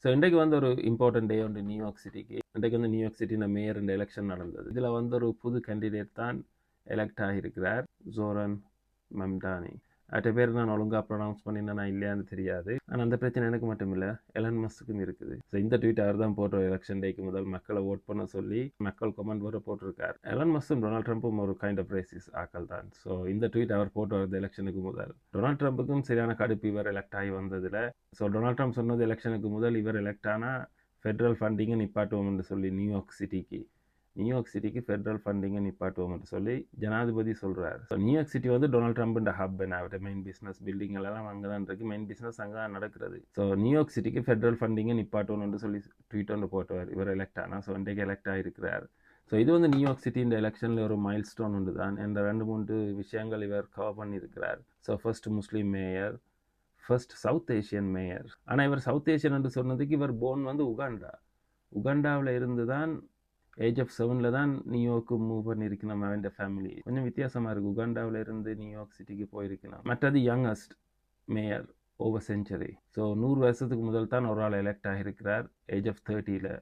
So இன்றைக்கு வந்து ஒரு இம்பார்ட்டன்ட் டே உண்டு நியூயார்க் சிட்டிக்கு. இன்றைக்கு வந்து நியூயார்க் சிட்டியில் மேயர் எலெக்ஷன் நடந்தது. இதில் வந்து ஒரு புது கேண்டிடேட் தான் எலெக்ட் ஆகியிருக்கிறார், ஜோரன் மம்டானி. அவற்றை பேர் நான் ஒழுங்காக ப்ரொனவுன்ஸ் பண்ணினா இல்லையான்னு தெரியாது. ஆனால் அந்த பிரச்சனை எனக்கு மட்டும் இல்லை, எலன் மஸ்க்குக்கும் இருக்குது. ஸோ இந்த ட்வீட் அவர் தான் போட்ட எலெக்ஷன் டேக்கு முதல் மக்களை ஓட் பண்ண சொல்லி மக்கள் கமெண்ட் வர போட்டிருக்கார். எலன் மஸ்க்கும் டொனால்ட் ட்ரம்ப்பும் ஒரு கைண்ட் ஆஃப் ரேசிஸ் ஆக்கள் தான். ஸோ இந்த ட்வீட் அவர் போட்டு வருது எலெக்ஷனுக்கு முதல். டொனால்ட் ட்ரம்ப்புக்கும் சரியான கடுப்பு இவர் எலெக்ட் ஆகி வந்ததில். ஸோ டொனால்ட் ட்ரம்ப் சொன்னது எலெக்ஷனுக்கு முதல் இவர் எலெக்ட் ஆனால் ஃபெட்ரல் ஃபண்டிங்கை நிப்பாட்டுவோம்னு சொல்லி நியூயார்க் சிட்டிக்கு ஃபெட்ரல் ஃபண்டிங்கை நிப்பாட்டுவோம்னு சொல்லி ஜனாதிபதி சொல்கிறார். ஸோ நியூயார்க் சிட்டி வந்து டொனால்ட் ட்ரம்ப்ன்ற ஹப், அவருடைய மெயின் பிஸ்னஸ் பில்டிங் எல்லாம் அங்கே தான் இருக்குது. மெயின் பிஸ்னஸ் அங்கே தான் நடக்கிறது. ஸோ நியூயார்க் சிட்டிக்கு ஃபெட்ரல் ஃபண்டிங்கை நிப்பாட்டணும்னு சொல்லி ட்வீட் ஒன்று போட்டவர் இவர் எலெக்ட் ஆனால். ஸோ இன்றைக்கு எலெக்ட் ஆகிருக்கிறார். ஸோ இது வந்து நியூயார்க் சிட்டி இந்த எலெக்ஷனில் ஒரு மைல் ஸ்டோன் உண்டு தான். இந்த 2-3 விஷயங்கள் இவர் கவர் பண்ணியிருக்கிறார். ஸோ ஃபர்ஸ்ட் முஸ்லீம் mayor, first south Asian mayor. ஆனால் இவர் சவுத் ஏஷியன் என்று சொன்னதுக்கு இவர் போன் வந்து உகாண்டாவில் இருந்து தான் ஏஜ் ஆஃப் 7 தான் நியூயார்க்கு மூவ் பண்ணியிருக்கணும். அவன் ஃபேமிலி கொஞ்சம் வித்தியாசமாக இருக்குது. உகாண்டாவில் இருந்து நியூயார்க் சிட்டிக்கு போயிருக்கலாம். மற்றது youngest mayor over century. So 100 வருஷத்துக்கு முதல் தான் ஒரு ஆள் எலெக்ட் ஆகியிருக்கிறார் ஏஜ் ஆஃப் 30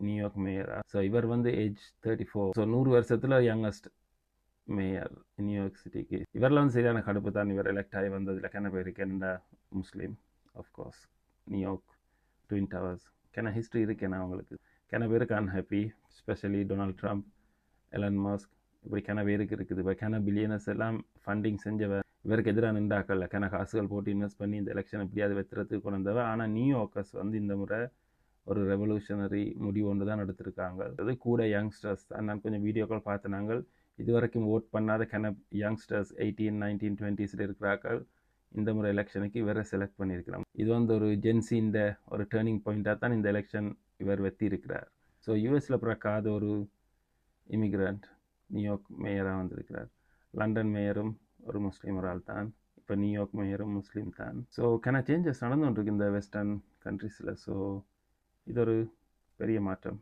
நியூயார்க் மேயரா. ஸோ இவர் வந்து ஏஜ் 34. ஸோ 100 வருஷத்தில் யங்கஸ்ட் மேயர் நியூயார்க் சிட்டிக்கு. இவரில் வந்து சரியான கடுப்பு தான் இவர் எலெக்ட் ஆகி வந்ததில். கென பேர் கெனடா முஸ்லீம் ஆஃப்கோர்ஸ். நியூயார்க் ட்வின் டவர்ஸ் கென ஹிஸ்ட்ரி இருக்கேனா அவங்களுக்கு. கென பேருக்கு unhappy, specially Donald Trump, Elon Musk, இப்படி கென பேருக்கு இருக்குது. இப்போ கென பில்லியனர்ஸ் எல்லாம் ஃபண்டிங் செஞ்சவர் இவருக்கு எதிராக நின்றாக்கல. கென காசுகள் போட்டு இன்வெஸ்ட் பண்ணி இந்த எலெக்ஷன் எப்படியாவது வெத்துறதுக்கு கொண்டு வந்தவர். ஆனால் நியூயார்க்கர்ஸ் வந்து இந்த முறை ஒரு ரெவல்யூஷனரி முடிவு ஒன்று தான் எடுத்திருக்காங்க. அது கூட யங்ஸ்டர்ஸ் தான். நான் கொஞ்சம் வீடியோக்கள் பார்த்து நாங்கள் இதுவரைக்கும் ஓட் பண்ணாத கென யங்ஸ்டர்ஸ் 18, 19, 20 இருக்கிறார்கள் இந்த முறை எலெக்ஷனுக்கு இவரை செலக்ட் பண்ணியிருக்கிறோம். இது வந்து ஒரு ஜென்சின்ற ஒரு டேர்னிங் பாயிண்டாக தான் இந்த எலெக்ஷன் இவர் வெற்றி இருக்கிறார். ஸோ யூஎஸில் பிறக்காத ஒரு இமிக்ரண்ட் நியூயார்க் மேயராக வந்திருக்கிறார். லண்டன் மேயரும் ஒரு முஸ்லீம் ஒரு ஆள் தான். இப்போ நியூயார்க் மேயரும் முஸ்லீம் தான். ஸோ சேஞ்சஸ் நடந்துகிட்டு இருக்கு இந்த வெஸ்டர்ன் கண்ட்ரீஸில். ஸோ இது ஒரு பெரிய மாற்றம்.